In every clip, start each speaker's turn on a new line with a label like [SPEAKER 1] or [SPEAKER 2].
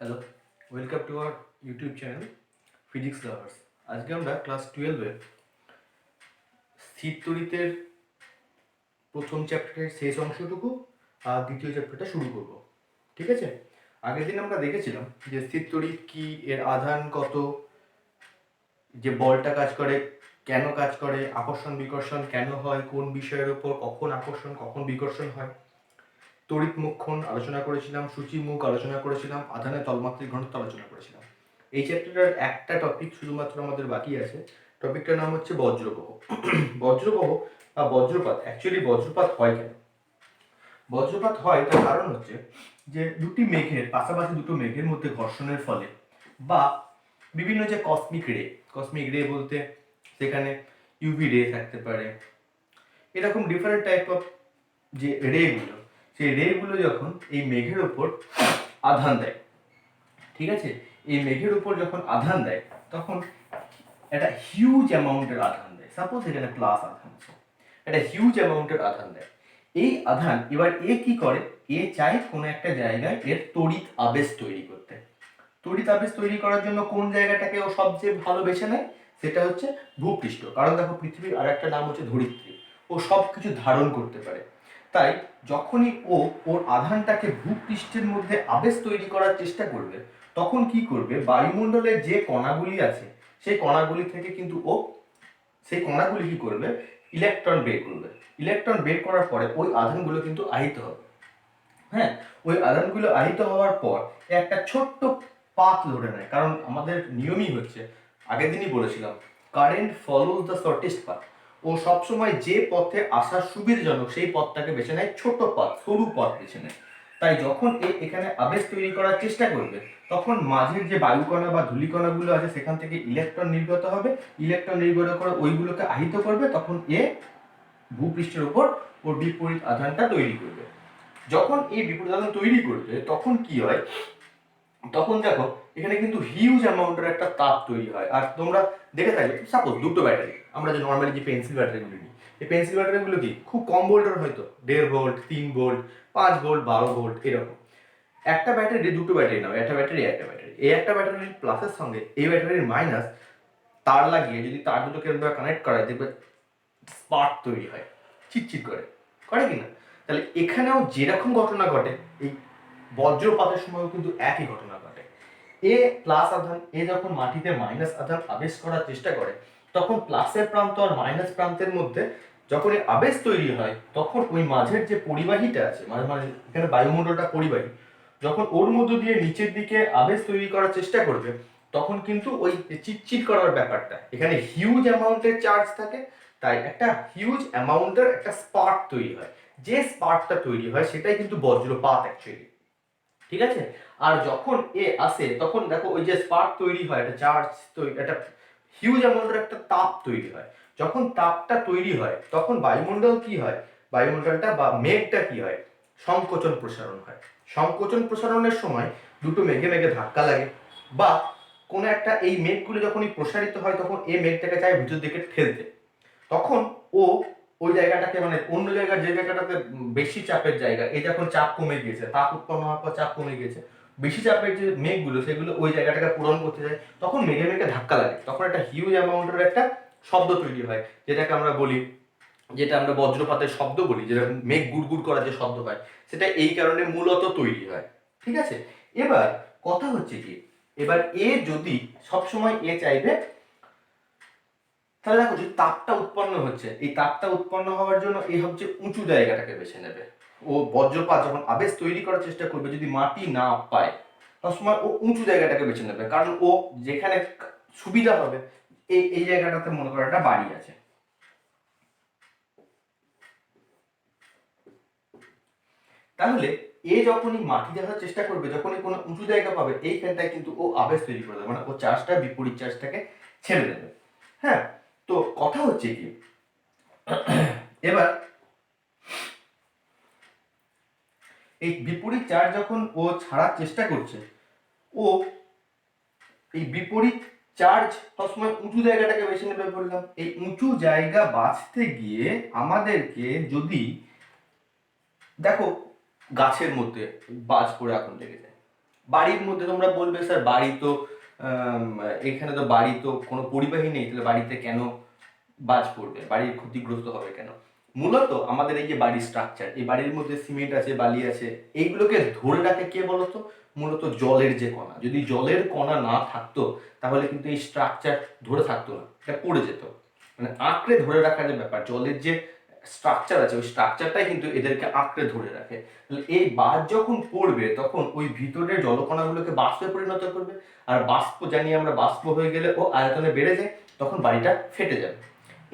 [SPEAKER 1] Hello, welcome to our YouTube channel physics lovers. আজকে আমরা class 12-এর স্থির তড়িতের প্রথম চ্যাপ্টারের শেষ অংশটুকু আর দ্বিতীয় চ্যাপ্টারটা শুরু করব। ঠিক আছে? আগের দিন আমরা দেখেছিলাম যে স্থির তড়িৎ কি, এর আধান কত, যে বলটা কাজ করে কেন কাজ করে, আকর্ষণ বিকর্ষণ কেন হয়, কোন বিষয়ের উপর কখন আকর্ষণ কখন বিকর্ষণ হয়, তড়িৎ মোক্ষণ আলোচনা করেছিলাম, সূচিমুখ আলোচনা করেছিলাম, আধানের তলমাত্রিক ঘনত্ব আলোচনা করেছিলাম। এই চ্যাপ্টারের একটা টপিক শুধুমাত্র আমাদের বাকি আছে। টপিকটার নাম হচ্ছে বজ্রপ্রবাহ। বজ্রপ্রবাহ বা বজ্রপাত, অ্যাকচুয়ালি বজ্রপাত হয় কেন? বজ্রপাত হয় তার কারণ হচ্ছে যে দুটি মেঘের পাশাপাশি দুটো মেঘের মধ্যে ঘর্ষণের ফলে বা বিভিন্ন যে কসমিক রে বলতে সেখানে ইউভি রে থাকতে পারে, এরকম ডিফারেন্ট টাইপ অফ যে রেগুলো, সেই রেগুলো যখন এই মেঘের উপর আধান দেয়, ঠিক আছে, এই মেঘের উপর যখন আধান দেয় তখন একটা হিউজ অ্যামাউন্টের আধান দেয়। সাপোজ এখানে প্লাস আধান আছে, একটা হিউজ অ্যামাউন্টের আধান দেয়। এই আধান এবার এ কি করে, এ চায় কোনো একটা জায়গায় এর তড়িৎ আবেশ তৈরি করতে। তড়িৎ আবেশ তৈরি করার জন্য কোন জায়গাটাকে ও সবচেয়ে ভালো বেছে নেয়, সেটা হচ্ছে ভূপৃষ্ঠ। কারণ দেখো, পৃথিবীর আর একটা নাম হচ্ছে ধরিত্রী, ও সব কিছু ধারণ করতে পারে। তাই যখনই ও ওর আধানটাকে ভূপৃষ্ঠের মধ্যে আবেশ তৈরি করার চেষ্টা করবে, তখন কি করবে, বায়ুমণ্ডলে যে কণাগুলি আছে সেই কণাগুলি থেকে কিন্তু ও সেই কণাগুলি কি করবে, ইলেকট্রন বের করবে। ইলেকট্রন বের করার পরে ওই আধানগুলো কিন্তু আহিত হবে। হ্যাঁ, ওই আধানগুলো আহিত হওয়ার পর একটা ছোট্ট পাথ ধরে নেয়। কারণ আমাদের নিয়মই হচ্ছে, আগের দিনই বলেছিলাম, current follows the shortest path. ও সবসময় যে পথে আসা সুবিধাজনক সেই পথটাকে বেছে নেয়, ছোট পথ, সরু পথ বেছে নেয়। তাই যখন এখানে আবেশ তৈরি করার চেষ্টা করবে, তখন মাঝের যে বায়ুকণা বা ধূলিকণাগুলো আছে সেখান থেকে ইলেকট্রন নির্গত হবে। ইলেকট্রন নির্গত করে ওইগুলোকে আহিত করবে, তখন ভূপৃষ্ঠের উপর ওর বিপরীত আধানটা তৈরি করবে। যখন এই বিপরীত আধান তৈরি করবে তখন কি হয়, তখন দেখো এখানে কিন্তু হিউজ অ্যামাউন্টের একটা তাপ তৈরি হয়। আর তোমরা দেখে থাকবে, সাপোজ দুটো ব্যাটারি, আমরা যে নর্মালি যে পেন্সিল ব্যাটারিগুলো নিই, এই পেন্সিল ব্যাটারিগুলো কি খুব কম ভোল্টের, হয়তো 1.5 ভোল্ট, 3 ভোল্ট, 5 ভোল্ট, 12 ভোল্ট এরকম। একটা ব্যাটারি, দুটো ব্যাটারি নাও, একটা ব্যাটারি এই একটা ব্যাটারির প্লাসের সঙ্গে এই ব্যাটারির মাইনাস তার লাগিয়ে যদি তার দুটোকে কানেক্ট করা দেখবে স্পার্ক তৈরি হয়, চিটচিট করে, করে কিনা? তাহলে এখানেও যেরকম ঘটনা ঘটে, এই বজ্রপাতের সময়ও কিন্তু একই ঘটনা ঘটে। এ প্লাস আধান, এ যখন মাটিতে মাইনাস আধান আবেশ করার চেষ্টা করে, তখন প্লাসের প্রান্ত আর মাইনাস প্রান্তের মধ্যে যখন এই আবেশ তৈরি হয়, তখন ওই মাঝের যে পরিবাহীটা আছে, মানে এখানে বায়ুমণ্ডলটা পরিবাহী, যখন ওর মধ্য দিয়ে নিচের দিকে আবেশ তৈরি করার চেষ্টা করবে, তখন কিন্তু ওই চিটচিট করার ব্যাপারটা, এখানে হিউজ অ্যামাউন্টের চার্জ থাকে, তাই একটা হিউজ অ্যামাউন্টের একটা স্পার্ক তৈরি হয়। যে স্পার্কটা তৈরি হয় সেটাই কিন্তু বজ্রপাত অ্যাকচুয়ালি। ঠিক আছে? আর যখন এ আসে তখন দেখো ওই যে স্পার্ক তৈরি হয়, একটা চার্জ তৈরি, একটা হিউজ অ্যামাউন্টের একটা তাপ তৈরি হয়। যখন তাপটা তৈরি হয় তখন বায়ুমণ্ডল কি হয়, বায়ুমণ্ডলটা বা মেঘটা কি হয়, সংকোচন প্রসারণ হয়। সংকোচন প্রসারণের সময় দুটো মেঘে মেঘে ধাক্কা লাগে, বা কোনো একটা এই মেঘগুলো যখনই প্রসারিত হয় তখন এই মেঘটাকে চায় ভিতর দিকে ঠেলতে। তখন ও ওই জায়গাটাকে, মানে অন্য জায়গার যে জায়গাটাতে বেশি চাপের জায়গা, এই যখন চাপ কমে গিয়েছে, তাপ উৎপন্ন হওয়ার পর চাপ কমে গিয়েছে, বেশি চাপের যে মেঘগুলো সেগুলো ওই জায়গাটাকে পূরণ করতে যায়, তখন মেঘে মেঘে ধাক্কা লাগে, তখন একটা হিউজ অ্যামাউন্টের একটা শব্দ তৈরি হয়, যেটাকে আমরা বলি, যেটা আমরা বজ্রপাতের শব্দ বলি, যেটা মেঘ গুড়গুড় করার যে শব্দ হয়, সেটা এই কারণে মূলত তৈরি হয়। ঠিক আছে? এবার কথা হচ্ছে কি, এবার এ যদি সবসময় এ চাইবে, তাহলে দেখো যে তাপটা উৎপন্ন হচ্ছে, এই তাপটা উৎপন্ন হওয়ার জন্য এই হচ্ছে উঁচু জায়গাটাকে বেছে নেবে। ও বজ্রপাত যখন আবেশ তৈরি করার চেষ্টা করবে, যদি মাটি না পায় তসময় ও উঁচু জায়গাটাকে বেছে নেবে, কারণ ও যেখানে সুবিধা হবে, এই এই জায়গাটাতে মনে করো একটা বাড়ি আছে, তাহলে এ যখনই মাটি দেখার চেষ্টা করবে, যখনই কোনো উঁচু জায়গা পাবে, এইখানটায় কিন্তু ও আবেশ তৈরি করে দেবে, মানে ও চার্জটা বিপরীত চার্জটাকে ছেড়ে দেবে। হ্যাঁ, তো কথা হচ্ছে কি, এবার এই বিপরীত চার্জ যখন ও ছাড়ার চেষ্টা করছে, ও এই বিপরীত চার্জ সবসময় উঁচু জায়গাটাকে বেছে নেবে বললাম। এই উঁচু জায়গা বাঁচতে গিয়ে আমাদেরকে, যদি দেখো গাছের মধ্যে বাজ পড়ে আগুন লেগে যায়, বাড়ির মধ্যে তোমরা বলবে স্যার বাড়ি তো এখানে তো বাড়ি তো কোনো পরিবাহী নেই, তাহলে বাড়িতে কেন বাজ পড়বে, বাড়ির ক্ষতিগ্রস্ত হবে কেন? মূলত আমাদের এই যে বাড়ির স্ট্রাকচার, এই বাড়ির মধ্যে সিমেন্ট আছে, বালি আছে, এইগুলোকে ধরে রাখে কে বলতো? মূলত জলের যে কণা। যদি জলের কণা না থাকতো তাহলে কিন্তু এই স্ট্রাকচার ধরে থাকতো না, এটা পড়ে যেত। মানে আঁকড়ে ধরে রাখার যে ব্যাপার, জলের যে স্ট্রাকচার আছে ওই স্ট্রাকচারটাই কিন্তু এদেরকে আঁকড়ে ধরে রাখে। এই বাজ যখন পড়বে তখন ওই ভিতরের জলকণাগুলোকে বাষ্পে পরিণত করবে, আর বাষ্প জানি আমরা, বাষ্প হয়ে গেলে ও আয়তনে বেড়ে যায়, তখন বাড়িটা ফেটে যাবে।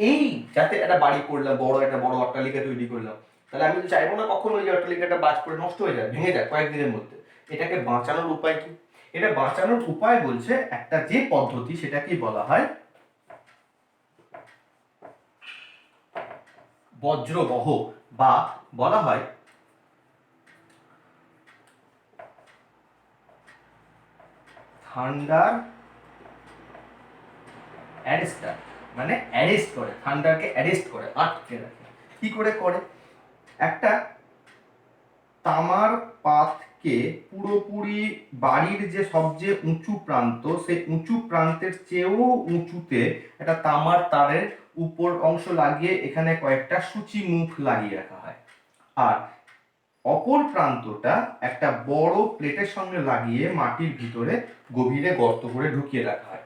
[SPEAKER 1] এই যাতে একটা বাড়ি করলাম, একটা বড় অট্টালিকা তৈরি করলাম, তাহলে আমি চাইবো না কখনো ওই অট্টালিকাটা বাজ পড়ে নষ্ট হয়ে যায়, ভেঙে যায় কয়েকদিনের মধ্যে। এটাকে বাঁচানোর উপায় কি? এটা বাঁচানোর উপায় বলছে একটা যে পদ্ধতি, সেটাকেই বলা হয় বজ্রবহ, বা বলা হয় থান্ডার অ্যারেস্টার। মানে অ্যারেস্ট করে, থান্ডারকে অ্যারেস্ট করে, আটকে রাখে। কি করে করে? একটা তামার পাতকে পুরোপুরি বাড়ির যে সবচেয়ে উঁচু প্রান্ত, সেই উঁচু প্রান্তের চেয়েও উঁচুতে একটা তামার তারের উপর অংশ লাগিয়ে এখানে কয়েকটা সূচি মুখ লাগিয়ে রাখা হয়, আর অপর প্রান্তটা একটা বড় প্লেটের সঙ্গে লাগিয়ে মাটির ভিতরে গভীরে গর্ত করে ঢুকিয়ে রাখা হয়।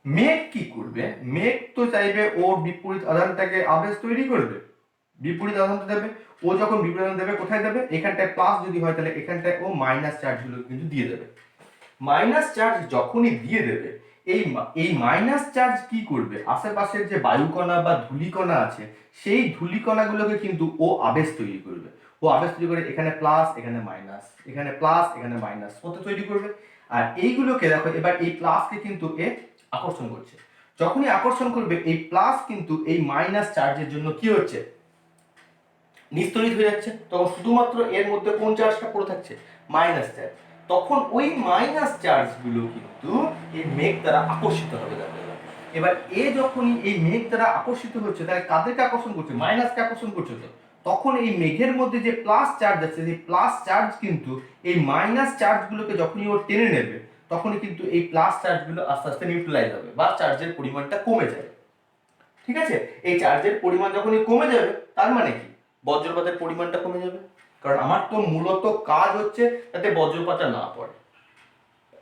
[SPEAKER 1] মেঘ কি করবে? মেঘ তো চাইবে ওর বিপরীত আধানটাকে আবেশ তৈরি করবে, বিপরীত আধানটা দেবে। ও যখন বিপরীত আধান দেবে কোথায় দেবে? এখানটায় প্লাস যদি হয় তাহলে এখানটায় ও মাইনাস চার্জগুলো কিন্তু দিয়ে দেবে। মাইনাস চার্জ যখনই দিয়ে দেবে, এই মাইনাস চার্জ কি করবে? আশেপাশের যে বায়ুকণা বা ধূলিকণা আছে সেই ধূলিকণাগুলোকে কিন্তু ও আবেশ তৈরি করবে। ও আবেশ তৈরি করে এখানে প্লাস, এখানে মাইনাস, এখানে প্লাস, এখানে মাইনাস কত তৈরি করবে। আর এইগুলোকে দেখো, এবার এই প্লাসকে কিন্তু এ আকর্ষণ করছে। যখনই আকর্ষণ করবে এই প্লাস কিন্তু এই মাইনাস চার্জের জন্য কি হচ্ছে? নিস্তড়িত হয়ে যাচ্ছে। তখন শুধুমাত্র এর মধ্যে কোন চার্জটা পড়ে থাকছে? Minus charge. তখন ওই মাইনাস চার্জগুলো কিন্তু এই মেঘ দ্বারা আকর্ষিত হবে। এবার এ যখনই এই মেঘ দ্বারা আকর্ষিত হচ্ছে, তাহলে কাদেরকে আকর্ষণ করছে? মাইনাসকে আকর্ষণ করছে। তো তখন এই মেঘের মধ্যে যে প্লাস চার্জ আছে, সেই প্লাস চার্জ কিন্তু এই মাইনাস চার্জগুলোকে যখনই ও টেনে নেবে, তখনই কিন্তু এই প্লাস চার্জগুলো আস্তে আস্তে নিউট্রালাইজ হবে বা চার্জের পরিমাণটা কমে যাবে। ঠিক আছে? এই চার্জের পরিমাণ যখনই কমে যাবে, তার মানে কি? বজ্রপাতের পরিমাণটা কমে যাবে। কারণ আমার তো মূলত কাজ হচ্ছে যাতে বজ্রপাতটা না পড়ে।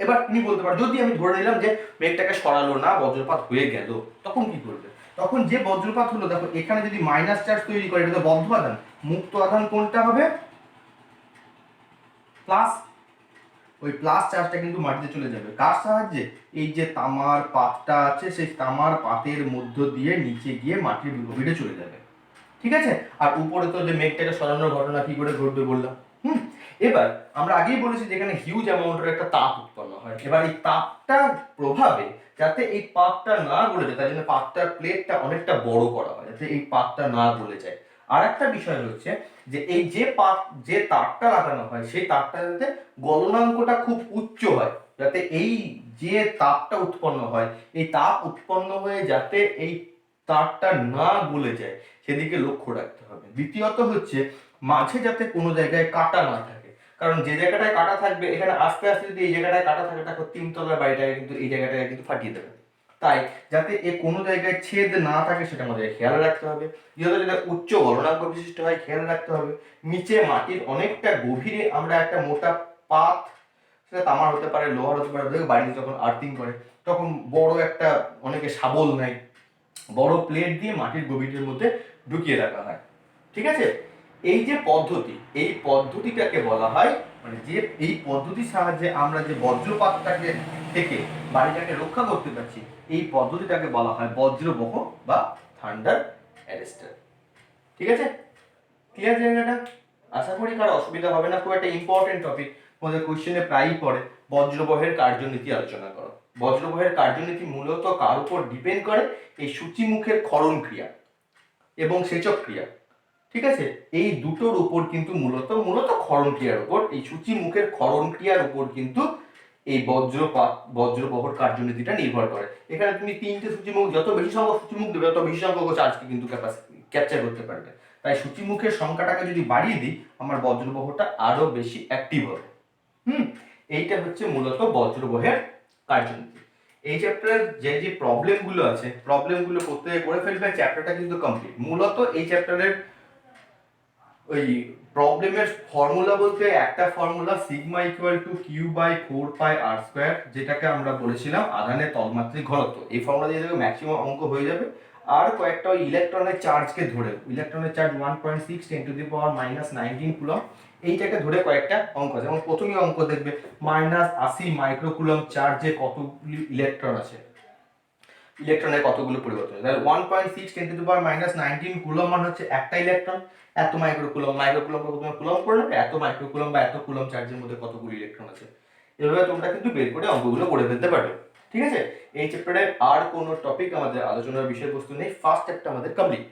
[SPEAKER 1] এবার তুমি বলতে পারো, যদি আমি ধরে নিলাম যে মেঘটাকে সরালো না, বজ্রপাত হয়ে গেল, তখন কি করবে? তখন যে বজ্রপাত হলো, দেখো এখানে যদি মাইনাস চার্জ তৈরি করে, এটা তো বদ্ধ আধান। মুক্ত আধান কোনটা হবে? প্লাস। ওই প্লাস চার্জটা কিন্তু মাটিতে চলে যাবে কার সাহায্যে? এই যে তামার পাতটা আছে, সেই তামার পাতের মধ্য দিয়ে নিচে গিয়ে মাটির গভীরে চলে যাবে। ঠিক আছে? আর উপরে তো যে মেঘটাকে সরানোর ঘটনা কি করে ঘটবে বললাম। এবার আমরা আগেই বলেছি যে এখানে হিউজ অ্যামাউন্টের একটা তাপ উৎপন্ন হয়। এবার এই তাপটার প্রভাবে যাতে এই পাতটা না গলে যায়, তার জন্য পাতটার প্লেটটা অনেকটা বড় করা হয় যাতে এই পাতটা না গলে যায়। আর একটা বিষয় হচ্ছে যে এই যে তারটা লাগানো হয়, সেই তারটা যাতে গলনাঙ্কটা খুব উচ্চ হয়, যাতে এই যে তাপটা উৎপন্ন হয়, এই তাপ উৎপন্ন হয়ে যাতে এই তারটা না গলে যায় সেদিকে লক্ষ্য রাখতে হবে। দ্বিতীয়ত হচ্ছে মাঝে যাতে কোনো জায়গায় কাটা না থাকে, কারণ যে জায়গাটায় কাটা থাকবে এখানে আস্তে আস্তে যদি এই জায়গাটায় কাটা থাকে, তারপর তিনতলার বাড়িটাকে কিন্তু এই জায়গাটাকে কিন্তু ফাটিয়ে দেবে। তাই যাতে এ কোনো জায়গায় ছেদ না থাকে সেটা আমাদের খেয়াল রাখতে হবে। যেহেতু যেটা উচ্চ গলনাঙ্ক বিশিষ্ট হয়, খেয়াল রাখতে হবে। নিচে মাটির অনেকটা গভীরে আমরা একটা মোটা পাত, সেটা তামার হতে পারে, লোহার হতে পারে, বাড়িতে যখন আর্থিং করে তখন বড় একটা, অনেকে শাবল নেয়, বড় প্লেট দিয়ে মাটির গভীরের মধ্যে ঢুকিয়ে রাখা হয়। ঠিক আছে? এই যে পদ্ধতি, এই পদ্ধতিটাকে বলা হয়, মানে যে এই পদ্ধতির সাহায্যে আমরা যে বজ্রপাতটাকে থেকে বাড়িটাকে রক্ষা করতে পারছি, এই পদ্ধতিটাকে বলা হয় বজ্রবহ বা থান্ডার অ্যারেস্টার। ঠিক আছে? ক্লিয়ার জায়গাটা? আশা করি কারো অসুবিধা হবে না। খুব একটা ইম্পর্টেন্ট টপিক, তোমাদের কোশ্চেনে প্রায়ই পড়ে। বজ্রবহের কার্যনীতি আলোচনা করো। বজ্রবহের কার্যনীতি মূলত কার উপর ডিপেন্ড করে? এই সূচিমুখের ক্ষরণ ক্রিয়া এবং সেচক ক্রিয়া। ঠিক আছে? এই দুটোর উপর কিন্তু মূলত ক্ষরণ ক্রিয়ার উপর, এই সূচিমুখের ক্ষরণ ক্রিয়ার উপর কিন্তু এই বজ্রবহর কার্যনীতিটা নির্ভর করে। এখানে তুমি তিনটে সূচিমুখ, যত বেশি সংখ্যক সূচিমুখ দেবে তত বেশি সংখ্যক চার্জকে কিন্তু ক্যাপচার করতে পারবে। তাই সূচিমুখের সংখ্যাটাকে যদি বাড়িয়ে দিই, আমার বজ্রবহটা আরো বেশি অ্যাক্টিভ হবে। এইটা হচ্ছে মূলত বজ্রবহের কার্যনীতি। এই চ্যাপ্টারের যে যে প্রবলেমগুলো আছে, প্রবলেমগুলো প্রত্যেকে করে ফেলবে, চ্যাপ্টারটা কিন্তু কমপ্লিট। মূলত এই চ্যাপ্টারের ওই প্রবলেমের ফর্মুলা বলতে একটা formula sigma equal to q by 4 pi r square, যেটাকে আমরা বলেছিলাম আধানের তলমাত্রিক ঘনত্ব। এই ফর্মুলা দিয়ে দেবে, ম্যাক্সিমাম অঙ্ক হয়ে যাবে। আর কয়েকটা ওই ইলেকট্রনের চার্জকে ধরে, ইলেকট্রনের চার্জ 1.6 10⁻⁻19 কুলম, এইটাকে ধরে কয়েকটা অঙ্ক আছে। যেমন প্রথমে অঙ্ক দেখবে -80 মাইক্রোকুলম চার্জে কতগুলি ইলেকট্রন আছে, ইলেকট্রনের কতগুলো পরিবর্তন। তাহলে 1.6 10⁻⁻19 কুলম মানে হচ্ছে একটা ইলেকট্রন, এত মাইক্রোকুলম, মাইক্রোকুলম প্রথমে কুলম করে নেবে, এত মাইক্রোকুলম বা এত কুলম চার্জের মধ্যে কতগুলো ইলেকট্রন আছে। এভাবে তোমরা কিন্তু বের করে অঙ্কগুলো করে ফেলতে পারবে। ঠিক আছে, এই চ্যাপ্টারে আর কোনো টপিক আমাদের আলোচনার বিষয়বস্তু নেই। ফার্স্ট চ্যাপ্টার আমাদের কমপ্লিট।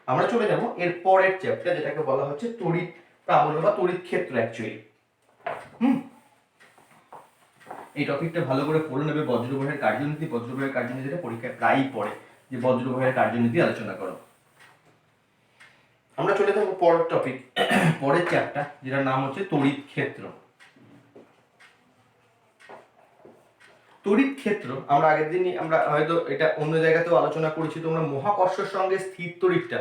[SPEAKER 1] আমরা চলে যাব এর পরের চ্যাপ্টার, যেটাকে বলা হচ্ছে তড়িৎ প্রাবল্য বা তড়িৎ ক্ষেত্র অ্যাকচুয়ালি। এই টপিকটা ভালো করে পড়ে নেবে। বজ্রবহের কার্যনীতি, বজ্রবহের কার্যনীতিটা পরীক্ষায় প্রায়ই পড়ে, যে বজ্রবহের কার্যনীতি আলোচনা করো। আমরা চলে যাবো পরের টপিক, পরের চ্যাপ্টার, যেটার নাম হচ্ছে তড়িৎ ক্ষেত্র। তড়িৎ ক্ষেত্র আমরা আগের দিনই আমরা হয়তো এটা অন্য জায়গাতেও আলোচনা করেছি। তোমরা মহাকর্ষের সঙ্গে স্থির তড়িৎটা,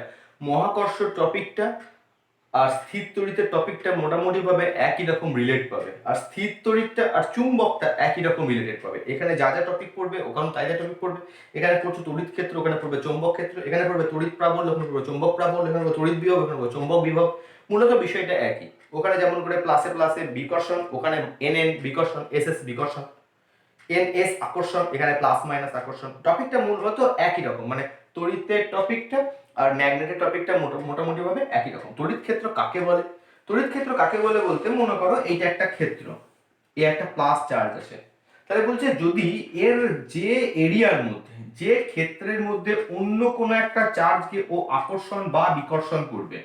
[SPEAKER 1] মহাকর্ষ টপিকটা আর স্থির তড়িতের টপিকটা মোটামুটি ভাবে একই রকম রিলেট পাবে, আর স্থির তড়িৎটা আর চুম্বকটা একই রকম রিলেটেড পাবে। এখানে যা যা টপিক পড়বে ওখানে তাই যা টপিক পড়বে। এখানে পড়ছে তড়িৎ ক্ষেত্র, ওখানে পড়বে চৌম্বক ক্ষেত্র, এখানে পড়বে তড়িৎ প্রাবল্য, ওখানে পড়বে চৌম্বক প্রাবল্য, এখানে পড়বে তড়িৎ বিভব, এখানে পড়বে চৌম্বক বিভব। মূলত বিষয়টা একই। ওখানে যেমন করে প্লাসে প্লাসে বিকর্ষণ, ওখানে এন বিকর্ষণ, এস বিকর্ষণ, এস আকর্ষণ, এখানে প্লাস মাইনাস আকর্ষণ। টপিকটা মূলত একই রকম, মানে তড়িতের টপিকটা আর ম্যাগনেটের টপিকটা মোটামুটি ভাবে একই রকম। তড়িৎ ক্ষেত্র কাকে বলে? তড়িৎ ক্ষেত্র কাকে বলে বলতে, মনে করো এইটা একটা ক্ষেত্র, এ একটা প্লাস চার্জ আছে, তাহলে বলছে যদি এর যে এরিয়ার মধ্যে, যে ক্ষেত্রের মধ্যে অন্য কোনো একটা চার্জকে ও আকর্ষণ বা বিকর্ষণ করবে,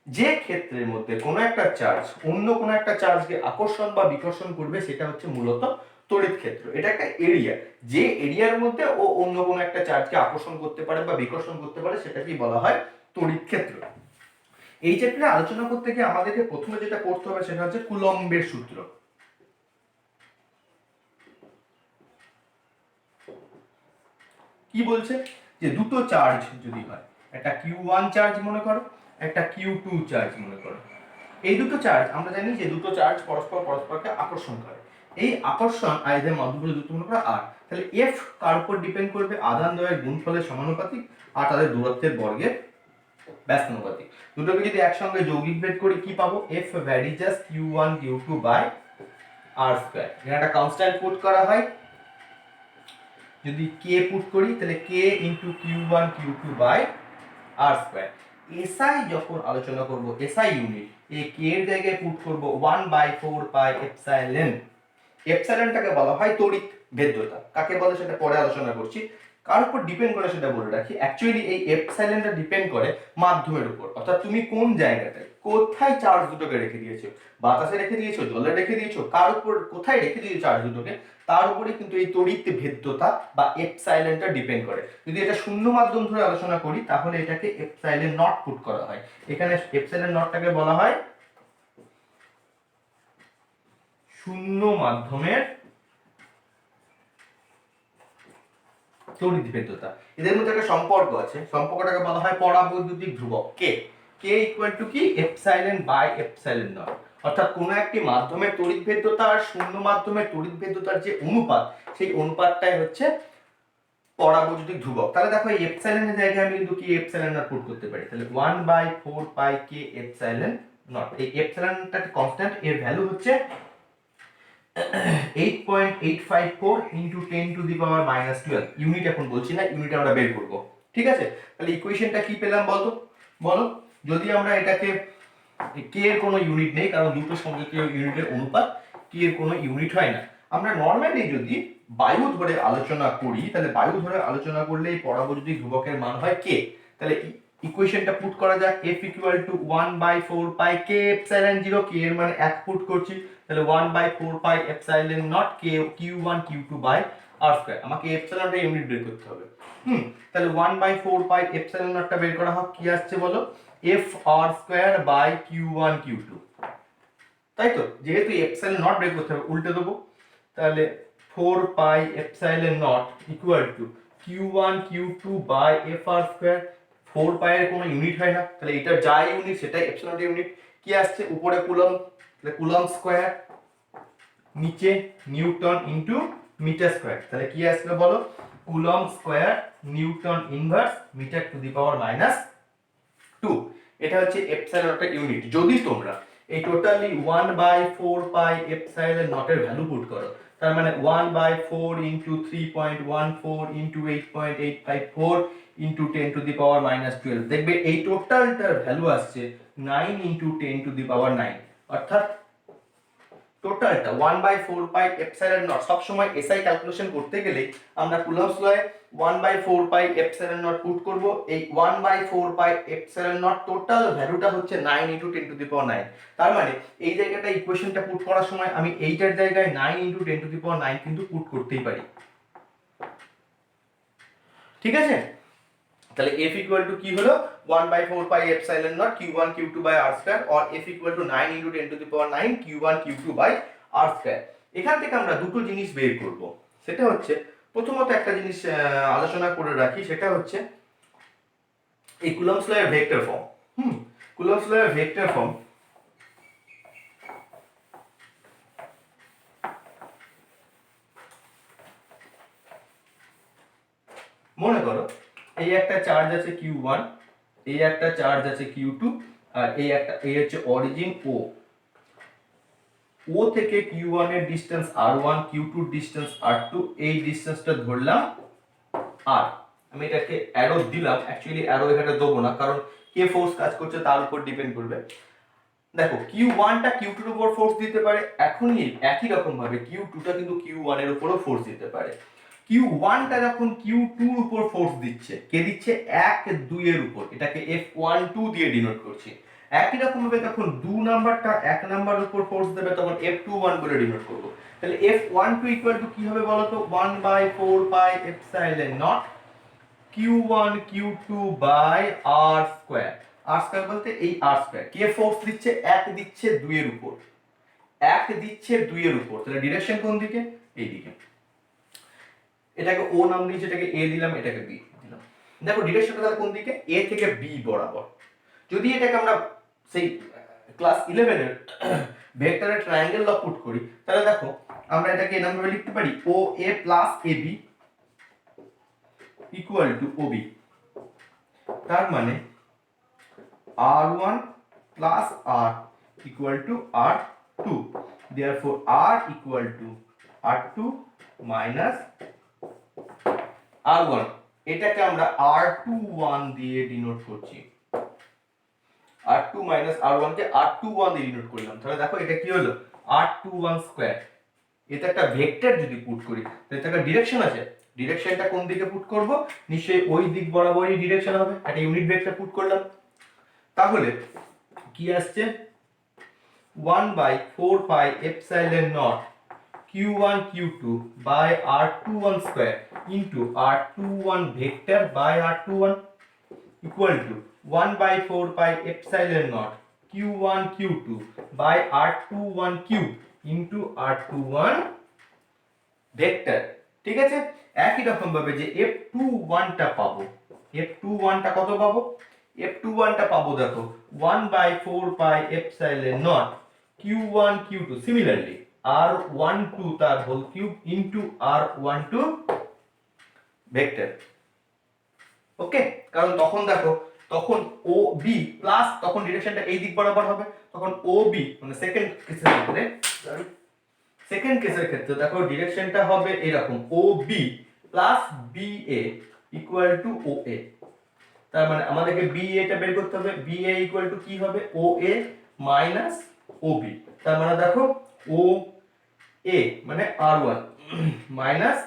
[SPEAKER 1] যে ক্ষেত্রের মধ্যে কোনো একটা চার্জ অন্য কোনো একটা চার্জকে আকর্ষণ বা বিকর্ষণ করবে, সেটা হচ্ছে মূলত তড়িৎ ক্ষেত্র। এটা একটা এরিয়া, যে এরিয়ার মধ্যে ও অন্য কোনো একটা চার্জকে আকর্ষণ করতে পারে বা বিকর্ষণ করতে পারে, সেটাকেই বলা হয় তড়িৎ ক্ষেত্র। এই চ্যাপ্টারে আলোচনা করতে গিয়ে আমাদেরকে প্রথমে যেটা করতে হবে সেটা হচ্ছে কুলম্বের সূত্র। কি বলছে, যে দুটো চার্জ যদি হয়, একটা Q1 চার্জ মনে করো, একটা Q2 চার্জ মনে করো। এই দুটো চার্জ আমরা জানি যে দুটো চার্জ পরস্পরকে আকর্ষণ করে। এই আকর্ষণ আর এদের মাধ্যমে দুটো মনে করো আর, তাহলে F কার উপর ডিপেন্ড করবে? আধান দ্বয়ের গুণফলের সমানুপাতিক আর তাদের দূরত্বের বর্গের ব্যস্তানুপাতিক। দুটোকে যদি একসঙ্গে যৌগিক ভেদ করি কি পাবো? F varies as Q1 Q2 by R square. এখানে একটা কনস্ট্যান্ট পুট করা হয়, যদি k পুট করি তাহলে k into Q1 Q2 by R square. SI যখন আলোচনা করব, SI ইউনিট, এই k এর জায়গায় পুট করব 1/4 পাই এপসাইলন। এপসাইলনটাকে বলা হয় তড়িৎ ভেদ্যতা। কাকে বলে সেটা পরে আলোচনা করছি। কার উপর ডিপেন্ড করে সেটা বলে রাখি, অ্যাকচুয়ালি এই এপসাইলনটা ডিপেন্ড করে মাধ্যমের উপর, অর্থাৎ তুমি কোন জায়গাটায় কোথায় চার্জ দুটোকে রেখে দিয়েছো, বাতাসে রেখে দিয়েছো, জলে রেখে দিয়েছো, কার উপর কোথায় রেখে দিয়েছো চার্জ দুটোকে, তার উপরে কিন্তু এই তড়িৎ ভেদ্যতা বা এপসাইলনটা ডিপেন্ড করে। যদি এটা শূন্য মাধ্যম ধরে আলোচনা করি তাহলে এটাকে এপসাইলন নট পুট করা হয়। এখানে এপসাইলন নটটাকে বলা হয় শূন্য মাধ্যমের তড়িৎ ভেদ্যতা। এদের মধ্যে একটা সম্পর্ক আছে, সম্পর্কটাকে বলা হয় পরাবৈদ্যুতিক ধ্রুবক কে। কে ইকুয়াল টু কি? Epsilon by epsilon naught. অর্থাৎ কোন একটি মাধ্যমের তড়িৎ ভেদ্যতা আর শূন্য মাধ্যমের তড়িৎ ভেদ্যতার যে অনুপাত, সেই অনুপাতটাই হচ্ছে পরাবৈদ্যুতিক ধ্রুবক। তাহলে দেখো এই এপসাইলনের জায়গায় আমি কিন্তু কি এপসাইলন নট পুট করতে পারি, তাহলে 1/4 পাই কে এপসাইলন নট। এই এপসাইলনটা কনস্ট্যান্ট, এর ভ্যালু হচ্ছে 8.854 ইনটু 10⁻⁻12। ইউনিট এখন বলছি না, ইউনিট আমরা বের করব। ঠিক আছে, তাহলে ইকুয়েশনটা কি পেলাম বলতো? বলো, যদি আমরা এটাকে কে এর কোনো ইউনিট নেই, কারণ দুটো সংযোগীয় ইউনিটের অনুপাত কে এর কোনো ইউনিট হয় না। আমরা নরমালি যদি বায়ু ধরে আলোচনা করি, তাহলে বায়ু ধরে আলোচনা করলে এই পরাবৈদ্যুতিক ধ্রুবকের মান হয় কে। তাহলে ইকুয়েশনটা পুট করা যাক, F equal to 1/4 pi K epsilon 0, K এর মানে 1 পুট করছি, তাহলে 1/4 pi epsilon naught K Q1 Q2 by R square. আমাকে এপসাইলনটা ইউনিট বের করতে হবে। তাহলে 1/4 পাই এপসাইলন নটটা বের করা হোক, কি আসছে বলো? F R square by Q1 Q2। তাই তো, যেহেতু এপসাইলন নট বের করতে হবে উল্টে দেবো, তাহলে 4 pi epsilon naught equal to Q1 Q2 by FR square. 4 pi এর কোনো ইউনিট হয় না, তাহলে এটার যা ইউনিট সেটাই এপসাইলন ইউনিট। কি আসছে উপরে কুলম, তাহলে কুলম স্কয়ার, নিচে নিউটন ইনটু মিটার স্কয়ার, তাহলে কি আসবে বলো, coulomb square newton inverse metre to the power -2। এটা হচ্ছে এপসাইলন নটের ইউনিট। যদি তোমরা এই টোটালি 1/4 পাই এপসাইলন নটের ভ্যালু পুট করো, তার মানে 1/4 into 3.14 into 8.854 into 10 to the power -12, দেখবে এই টোটালটার ভ্যালু আসছে 9 ইনটু 10 টু দি পাওয়ার 9। অর্থাৎ টোটালটা 1/4 পাই এপসাইলন নট। সবসময় এসআই ক্যালকুলেশন করতে গেলে আমরা কুলম্বস লয়ে 1/4 পাই এপসাইলন নট পুট করব। এই 1/4 পাই এপসাইলন নট টোটাল ভ্যালুটা হচ্ছে 9 ইনটু 10 টু দি পাওয়ার 9। তার মানে এই জায়গাটা ইকুয়েশনটা পুট করার সময় আমি এইটার জায়গায় 9 ইনটু 10 টু দি পাওয়ার 9 কিন্তু পুট করতেই পারি। ঠিক আছে, তাহলে f ইকুয়াল টু কি হলো 1/4 pi epsilon naught q1 q2 by r square, or f equal to 9 into 10 to the power 9 q1 q2 by r square. এখান থেকে আমরা দুটো জিনিস বের করব। সেটা হচ্ছে প্রথমত একটা জিনিস আলোচনা করে রাখি, সেটা হচ্ছে এই কুলম্বস লয়ের ভেক্টর ফর্ম। কুলম্বস লয়ের ভেক্টর ফর্ম মনে করো এই একটা চার্জ আছে q1, এই একটা চার্জ আছে q2, আর এই হচ্ছে অরিজিন ও থেকে q1 এর ডিসটেন্স r1, q2 এর ডিসটেন্স r2, এই ডিসটেন্সটা ধরলাম r। আমি এটাকে অ্যারো দিলাম, অ্যাকচুয়ালি অ্যারো এখানে দেবো না, কারণ কে ফোর্স কাজ করছে তার উপর ডিপেন্ড করবে। দেখো q1 টা q2 এর উপর ফোর্স দিতে পারে, এখনই একই রকম ভাবে q2 টা কিন্তু q1 এর উপরও ফোর্স দিতে পারে। q1 টা যখন q2 এর উপর ফোর্স দিচ্ছে, কে দিচ্ছে 1 2 এর উপর, এটাকে F12 দিয়ে ডিনোট করছি। একই রকম ভাবে যখন 2 নাম্বারটা 1 নাম্বার উপর ফোর্স দেবে তখন F21 বলে ডিনোট করব। তাহলে F12 ইকুয়াল টু কি হবে বলো তো, 1/4 pi epsilon naught q1 q2 by r square. r square বলতে এই r স্কয়ার, কে ফোর্স দিচ্ছে 1 দিচ্ছে 2 এর উপর, 1 দিচ্ছে 2 এর উপর, তাহলে ডিরেকশন কোন দিকে, এই দিকে। এটাকে ও নাম দিয়েছি, এটাকে এ দিলাম, এটাকে বি দিলাম। দেখো ডিরেকশনটা তাহলে কোন দিকে, এ থেকে বি বরাবর। যদি এটাকে আমরা সেই ক্লাস 11 এর ভেক্টরের ট্রায়াঙ্গেল ল পুট করি, তাহলে দেখো আমরা এটাকে এরকম ভাবে লিখতে পারি O A plus A B equal to O B. তার মানে r1 plus r equal to r2, therefore r equal to r2 minus r1। এটাকে আমরা r21 দিয়ে ডিনোট করছি, r2 minus r1 কে r21 দিয়ে ডিনোট করলাম। তাহলে দেখো এটা কি হলো r21 স্কয়ার। এটা একটা ভেক্টর যদি পুট করি তাহলে একটা ডিরেকশন আছে, ডিরেকশনটা কোন দিকে পুট করব, নিশ্চয়ই ওই দিক বরাবরই ডিরেকশন হবে। একটা ইউনিট ভেক্টর পুট করলাম, তাহলে কি আসছে 1/4 pi epsilon naught q1 q2 by r21 square into r21 vector by r21 equal to 1/4 pi epsilon naught q1 q2 by r21 cube into r21 vector. ঠিক আছে, একই রকম ভাবে যে f21 টা পাবো, f21 টা কত পাবো, f21 টা পাবো দেখো 1/4 pi epsilon naught q1 q2, similarly r12 তার whole cube into r12 vector. Okay, কারণ তখন দেখো তখন ও বি প্লাস, তখন ডিরেকশনটা এই দিক বরাবর হবে, তখন ও বি মানে সেকেন্ড কেসের ক্ষেত্রে দেখো ডিরেকশনটা হবে এরকম O B plus B A equal to O A. তার মানে আমাদেরকে বি এ টা বের করতে হবে, বি এ ইকুয়াল টু কি হবে ও এ মাইনাস ও বি। তার মানে দেখো ও এ মানে r1 মাইনাস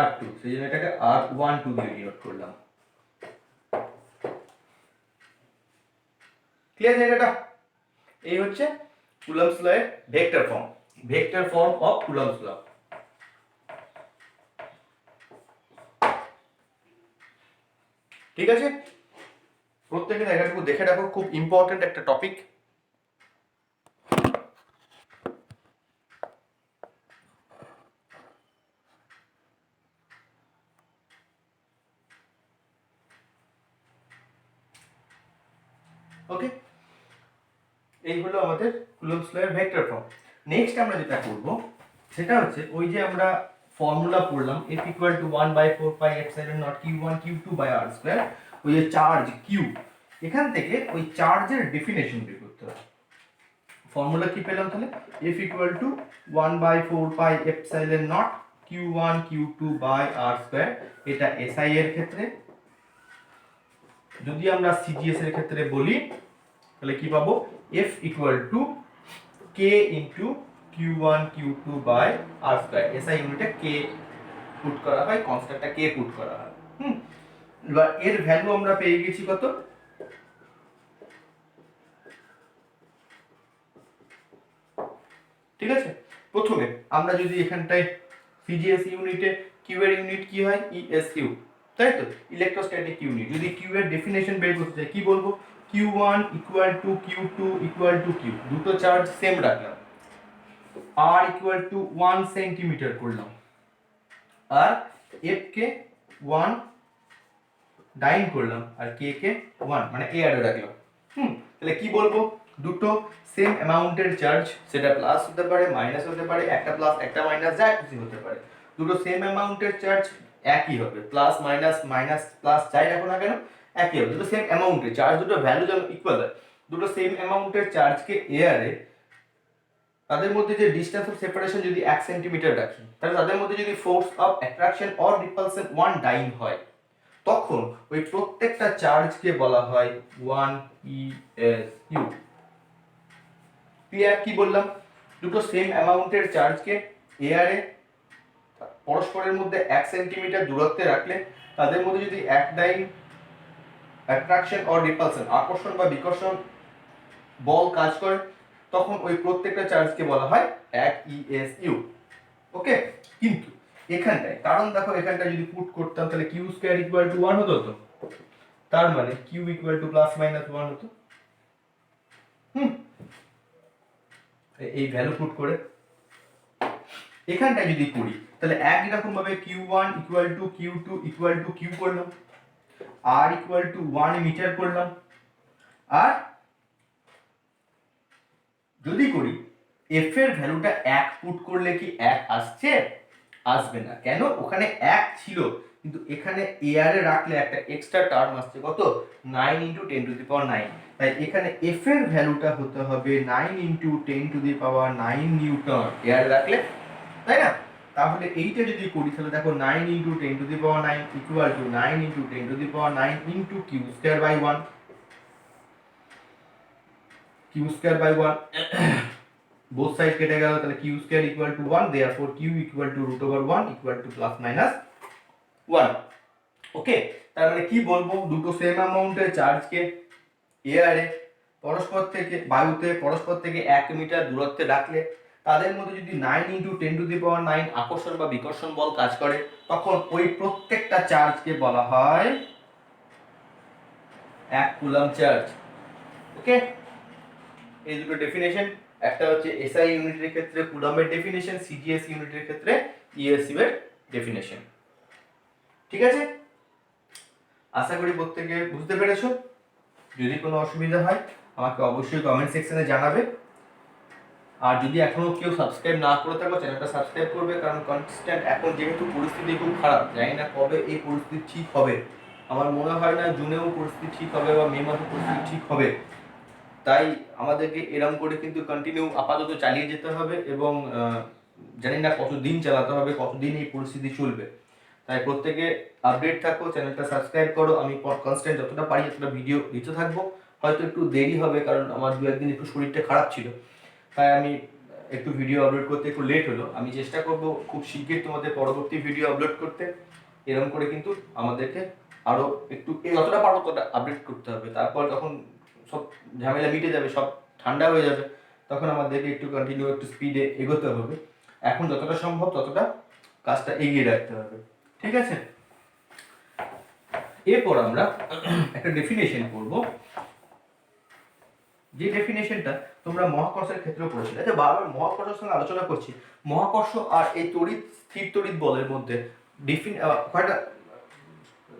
[SPEAKER 1] r2, সেই জন্য এটাকে r12 দিয়ে ডিনোট করলাম। ক্লিয়ার জায়গাটা? এই হচ্ছে কুলম্বস ল এর vector form, vector form of Coulomb's law. ঠিক আছে, প্রত্যেকের জায়গাটুকু দেখে রাখো, খুব ইম্পর্টেন্ট একটা টপিক। ওকে, এই হলো আমাদের কুলম্বস ল এর ভেক্টর ফর্ম। নেক্সট আমরা যেটা করব সেটা হচ্ছে ওই যে আমরা ফর্মুলা পড়লাম F equal to 1/4 pi epsilon naught Q1 Q2 by R square, ওই যে চার্জ Q, এখান থেকে ওই চার্জের ডেফিনেশন বের করতে হবে। ফর্মুলা কি পেলাম তাহলে? F equal to 1/4 pi epsilon naught Q1 Q2 by R square, এটা SI এর ক্ষেত্রে। যদি আমরা CGS এর ক্ষেত্রে বলি তাহলে কি পাবো? F equal to K into Q1 Q2 by R square. SI ইউনিটে K পুট করা হয়, কনস্ট্যান্টটা K পুট করা হয়। এবার এর ভ্যালু আমরা পেয়ে গেছি কত? ঠিক আছে, প্রথমে আমরা যদি এখানটায় সিজিএস ইউনিটে কিউ এর ইউনিট কি হয়? ইএসইউ, তাই তো, ইলেকট্রোস্ট্যাটিক ইউনিট। যদি কিউ এর ডেফিনেশন বের করতে চাই কি বলবো? Q1 equal to Q2 equal to Q, দুটো চার্জ সেম রাখলাম। R ইকুয়াল টু 1 সেন্টিমিটার করলাম, আর F কে 1 ডাইন করলাম, আর K কে 1 মানে এ আর রাখলাম। তাহলে কি বলবো? দুটো সেম অ্যামাউন্টের চার্জ, সেটা প্লাস হতে পারে, মাইনাস হতে পারে, একটা প্লাস একটা মাইনাস, যা কিছু হতে পারে। দুটো সেম অ্যামাউন্টের চার্জ একই হবে, প্লাস মাইনাস মাইনাস প্লাস যাই রাখো না কেন একই হবে। দুটো সেম অ্যামাউন্টের চার্জ, দুটো ভ্যালু যেন ইকুয়াল হয়। দুটো সেম অ্যামাউন্টের চার্জকে এয়ারে, তাদের মধ্যে যে ডিসটেন্স অফ সেপারেশন যদি 1 সেন্টিমিটার রাখি, তাহলে তাদের মধ্যে যদি force of attraction or repulsion 1 ডাইন হয়, তখন ওই প্রত্যেকটা চার্জকে বলা হয় 1 ESU। ক্লিয়ার? কি বললাম? দুটো সেম অ্যামাউন্টের চার্জকে এয়ারে পরস্পরের মধ্যে 1 সেন্টিমিটার দূরত্বে রাখলে তাদের মধ্যে যদি এক ডাইন অ্যাট্রাকশন অর রিপালশন, আকর্ষণ বা বিকর্ষণ বল কাজ করে, তখন ওই প্রত্যেকটা চার্জকে বলা হয় 1 ESU। ওকে, কিন্তু এখানটায়, কারণ দেখো এখানটায় যদি পুট করতাম তাহলে Q স্কয়ার ইকুয়াল টু 1 হতো, তো তার মানে Q equal to plus minus 1 হতো। এই ভ্যালু পুট করে এখানটায় যদি করি তাহলে একই রকম ভাবে Q1 equal to Q2 equal to Q করলাম, R ইকুয়াল টু 1 মিটার করলাম, আর যদি করি F এর ভ্যালুটা 1 পুট করলে কি 1 আসছে? আসবে না। কেন? ওখানে 1 ছিল, কিন্তু এখানে এয়ার এ রাখলে একটা এক্সট্রা টার্ম আসছে, কত? 9 × 10⁹। তাই এখানে F এর ভ্যালুটা হতে হবে 9 × 10⁹ নিউটন এয়ার রাখলে, তাই না? তাহলে এইটা যদি করি তাহলে দেখো 9 × 10⁹ equal to 9 × 10⁹ × Q square by 1, Q square by 1 both side কেটে গেল, তাহলে Q square equal to 1, therefore Q equal to √1 equal to plus minus 1। Okay, তার মানে কি বলবো? দুটো সেম অ্যামাউন্টের চার্জকে এয়ারে পরস্পর থেকে, বায়ুতে পরস্পর থেকে 1 মিটার দূরত্বে রাখলে তাদের মধ্যে যদি 9 × 10⁹ আকর্ষণ বা বিকর্ষণ বল কাজ করে, তখন ওই প্রত্যেকটা চার্জকে বলা হয় 1 কুলম্ব চার্জ। ওকে, এই দুটো ডেফিনেশন, একটা হচ্ছে এসআই ইউনিটের ক্ষেত্রে কুলম্বের ডেফিনেশন, সিজিএস ইউনিটের ক্ষেত্রে ইএসইউ এর ডেফিনেশন। ঠিক আছে, আশা করি প্রত্যেকে বুঝতে পেরেছো। যদি কোনো অসুবিধা হয় আমাকে অবশ্যই কমেন্ট সেকশনে জানাবে, আর যদি এখনো কেউ সাবস্ক্রাইব না করে থাকো চ্যানেলটা সাবস্ক্রাইব করবে, কারণ কনস্ট্যান্ট এখন যেহেতু পরিস্থিতি খুব খারাপ, জানি না কবে এই পরিস্থিতি ঠিক হবে। আমার মনে হয় না জুনেও পরিস্থিতি ঠিক হবে বা মে মাসে পরিস্থিতি ঠিক হবে। তাই আমাদেরকে এরম করে কিন্তু কন্টিনিউ আপাতত চালিয়ে যেতে হবে, এবং জানি না কতদিন চালাতে হবে, কতদিন এই পরিস্থিতি চলবে। তাই প্রত্যেকে আপডেট থাকো, চ্যানেলটা সাবস্ক্রাইব করো। আমি কনস্ট্যান্ট যতটা পারি ততটা ভিডিও দিতে থাকবো। হয়তো একটু দেরি হবে, কারণ আমার 2-1 দিন একটু শরীরটা খারাপ ছিল, তাই আমি একটু ভিডিও আপলোড করতে একটু লেট হলো। আমি চেষ্টা করব খুব শীঘ্রই তোমাদের পরবর্তী ভিডিও আপলোড করতে। এরকম করে কিন্তু আমাদেরকে আরও একটু যতটা পারবো ততটা আপডেট করতে হবে। তারপর যখন সব ঝামেলা মিটে যাবে, সব ঠান্ডা হয়ে যাবে, তখন আমাদেরকে একটু কন্টিনিউ একটু স্পিডে এগোতে হবে। এখন যতটা সম্ভব ততটা কাজটা এগিয়ে রাখতে হবে। ঠিক আছে, এরপর আমরা একটা ডেফিনেশন করব, যে ডেফিনেশনটা তোমরা মহাকর্ষের ক্ষেত্রে পড়েছিলে। আচ্ছা, বারবার মহাকর্ষের সঙ্গে আলোচনা করছি। মহাকর্ষ আর এই তড়িৎ, স্থির তড়িৎ বলের মধ্যে কয়টা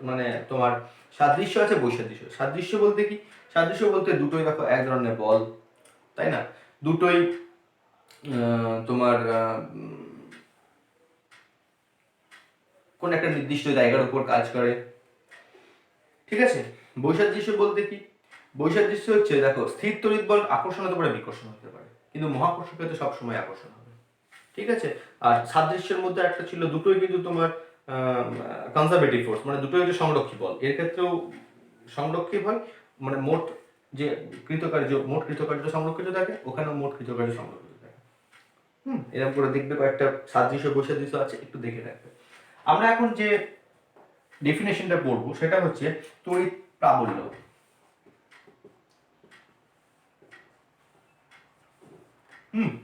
[SPEAKER 1] মানে তোমার সাদৃশ্য আছে, বৈসাদৃশ্য। সাদৃশ্য বলতে কি? সাদৃশ্য বলতে দুটোই দেখো এক ধরনের বল, তাই না? দুটোই তোমার কোন একটা নির্দিষ্ট জায়গার উপর কাজ করে, ঠিক আছে? বৈসাদৃশ্য বলতে কি? বৈসাদৃশ্য হচ্ছে দেখো স্থির তড়িৎ বল আকর্ষণ হতে পারে, বিকর্ষণ হতে পারে, কিন্তু মহাকর্ষণ ক্ষেত্রে সবসময় আকর্ষণ হবে, ঠিক আছে? আর সাদৃশ্যের মধ্যে একটা ছিল দুটোই কিন্তু তোমার কনজারভেটিভ ফোর্স, মানে দুটোই হচ্ছে সংরক্ষী বল। এর ক্ষেত্রেও সংরক্ষী হয়, মানে মোট যে কৃতকার্য সংরক্ষিত থাকে, ওখানেও মোট কৃতকার্য সংরক্ষিত থাকে। এরকম করে দেখবে কয়েকটা সাদৃশ্য বৈসাদৃশ্য আছে, একটু দেখে রাখবে। আমরা এখন যে ডেফিনেশনটা পড়বো সেটা হচ্ছে তড়িৎ প্রাবল্য।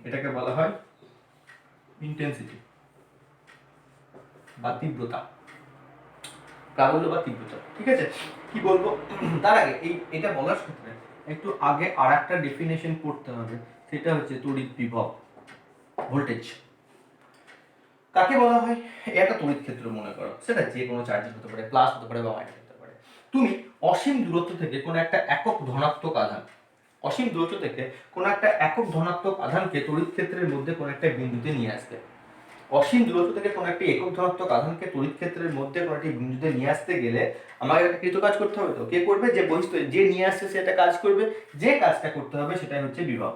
[SPEAKER 1] এটাকে বলা হয় ইন্টেন্সিটি বা তীব্রতা, প্রাবল্য বা তীব্রতা, ঠিক আছে? কি বলবো তার আগে এটা বলার ক্ষেত্রে একটু আগে আর একটা ডেফিনেশন পড়তে হবে, সেটা হচ্ছে তড়িৎ বিভব, ভোল্টেজ। কাকে বলা হয়? একটা তড়িৎ ক্ষেত্র মনে করো, সেটা যে কোনো চার্জের হতে পারে, প্লাস হতে পারে বা মাইনাস হতে পারে। তুমি অসীম দূরত্ব থেকে কোনো একটা একক ধনাত্মক আধান, অসীম দূরত্ব থেকে কোনো একটা একক ধনাত্মক আধানকে তড়িৎ ক্ষেত্রের মধ্যে কোনো একটা বিন্দুতে নিয়ে আসবে। অসীম দূরত্ব থেকে কোনো একটি একক ধনাত্মক আধানকে তড়িৎ ক্ষেত্রের মধ্যে কোনো একটি বিন্দুতে নিয়ে আসতে গেলে আমাকে একটা কৃত কাজ করতে হবে। তো কে করবে? যে বস্তু যে নিয়ে আসছে সেটা কাজ করবে, যে কাজটা করতে হবে সেটাই হচ্ছে বিভব।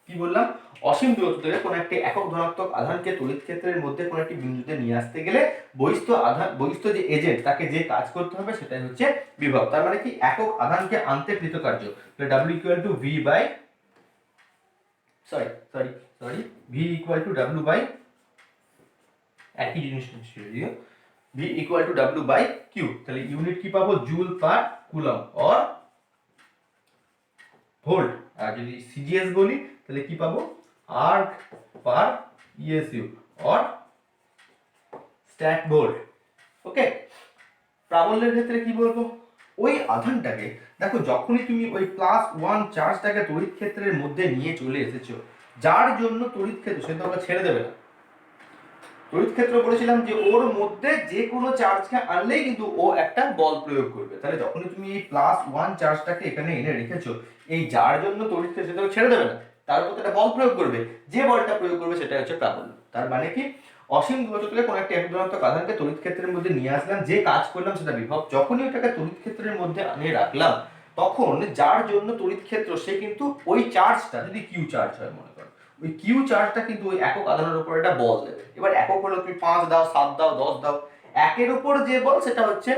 [SPEAKER 1] কি বললাম? অসীম দূরত্ব থেকে কোনো একটি একক ধনাত্মক আধানকে তড়িৎ ক্ষেত্রের মধ্যে কোনো একটি বিন্দুতে নিয়ে আসতে গেলে বহিস্থ যে এজেন্ট তাকে যে কাজ করতে হবে সেটাই হচ্ছে বিভব। তার মানে কি? একক আধানকে আনতে কৃতকার্য, W equal to V by V equal to W by একই জিনিস যদিও, V equal to W by Q. তাহলে ইউনিট কি পাবো? Joule per coulomb or volt. আর যদি সিজিএস বলি তাহলে কি পাবো? Erg per ESU or stat volt. Okay, প্রাবল্যের ক্ষেত্রে কি বলবো? ওই আধানটাকে দেখো, যখনই তুমি ওই +1 চার্জটাকে তড়িৎ ক্ষেত্রের মধ্যে নিয়ে চলে এসেছো, যার জন্য তড়িৎ ক্ষেত্র সে তো আমরা ছেড়ে দেবে না। তড়িৎ ক্ষেত্র বলেছিলাম যে ওর মধ্যে যে কোনো চার্জকে আনলেই কিন্তু ও একটা বল প্রয়োগ করবে। তাহলে যখনই তুমি এই +1 চার্জটাকে এখানে এনে রেখেছো, এই যার জন্য তড়িৎ ক্ষেত্র সেটা ছেড়ে দেবে না, তার উপর একটা বল প্রয়োগ করবে, যে বলটা প্রয়োগ করবে সেটা হচ্ছে প্রাবল্য। তার মানে কি? অসীম দূরত্ব থেকে কোনো একটা একক ধনাত্মক আধানকে তড়িৎ ক্ষেত্রের মধ্যে নিয়ে আসলাম, যে কাজ করলাম সেটা বিভব। যখনই ওটাকে তড়িৎ ক্ষেত্রের মধ্যে আনিয়ে রাখলাম, তখন যার জন্য তড়িৎ ক্ষেত্র সে কিন্তু ওই চার্জটা যদি কিউ চার্জ হয় মনে করো, ওই কিউ চার্জটা কিন্তু ওই একক আধানের উপর একটা বল দেবে। এবার একক হলো তুমি 5 দাও, 7 দাও, 10 দাও, একের উপর যে বল সেটা হচ্ছে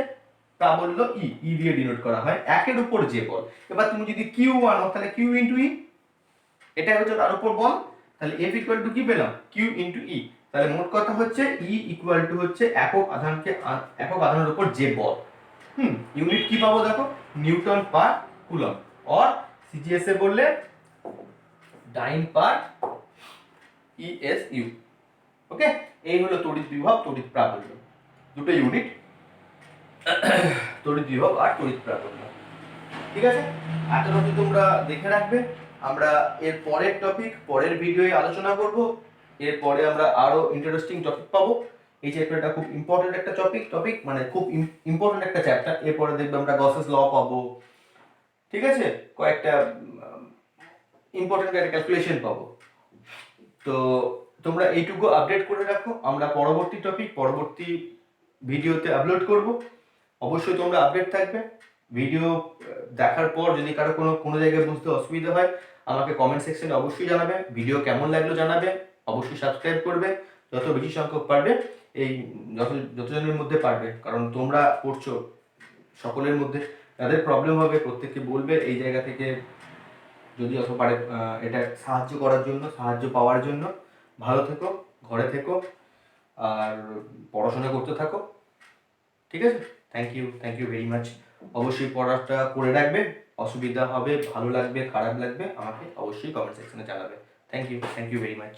[SPEAKER 1] প্রাবল্য ই দিয়ে ডিনোট করা হয়, একের উপর যে বল। এবার তুমি যদি কিউ আনো তাহলে কিউ ইন্টু ই, এটা হচ্ছে তার উপর বল। তাহলে এফ ইকুয়াল টু কি পেলাম? কিউ ইন্টু ই। তাহলে মোট কথা হচ্ছে ই ইকুয়াল টু হচ্ছে একক আধানের উপর যে বল। ইউনিট কি পাবো দেখো? Newton per coulomb or CGS এ বললে ডাইন পার ইএসইউ। ওকে, এই হলো তড়িৎ বিভব, তড়িৎ প্রাবল্য, দুটো ইউনিট, তড়িৎ বিভব আর তড়িৎ প্রাবল্য। ঠিক আছে, এতটুকু তোমরা দেখে রাখবে। আমরা এর পরের টপিক পরের ভিডিওয়ে আলোচনা করব। এরপরে আমরা আরো ইন্টারেস্টিং টপিক পাবো। এই চ্যাপ্টারটা খুব ইম্পর্টেন্ট একটা টপিক, মানে খুব ইম্পর্টেন্ট একটা চ্যাপ্টার। এরপরে দেখবে আমরা গসেস ল পাবো, ঠিক আছে, কয়েকটা ইম্পর্টেন্ট একটা ক্যালকুলেশন পাবো। তো তোমরা এইটুকু আপডেট করে রাখো, আমরা পরবর্তী টপিক পরবর্তী ভিডিওতে আপলোড করব। অবশ্যই তোমরা আপডেট থাকবে। ভিডিও দেখার পর যদি কারো কোনো জায়গায় বুঝতে অসুবিধা হয় আমাকে কমেন্ট সেকশনে অবশ্যই জানাবে। ভিডিও কেমন লাগলো জানাবে, অবশ্যই সাবস্ক্রাইব করবে যত বেশি সংখ্যক পারবে, এই যতজনের মধ্যে পারবে, কারণ তোমরা পড়ছো সকলের মধ্যে, যাদের প্রবলেম হবে প্রত্যেককে বলবে এই জায়গা থেকে যদি অত পারে এটা সাহায্য করার জন্য, সাহায্য পাওয়ার জন্য। ভালো থেকো, ঘরে থেকো আর পড়াশোনা করতে থাকো, ঠিক আছে? Thank you very much. অবশ্যই পড়াটা করে রাখবে, অসুবিধা হবে, ভালো লাগবে, খারাপ লাগবে, আমাকে অবশ্যই কমেন্ট সেকশনে জানাবে। Thank you very much.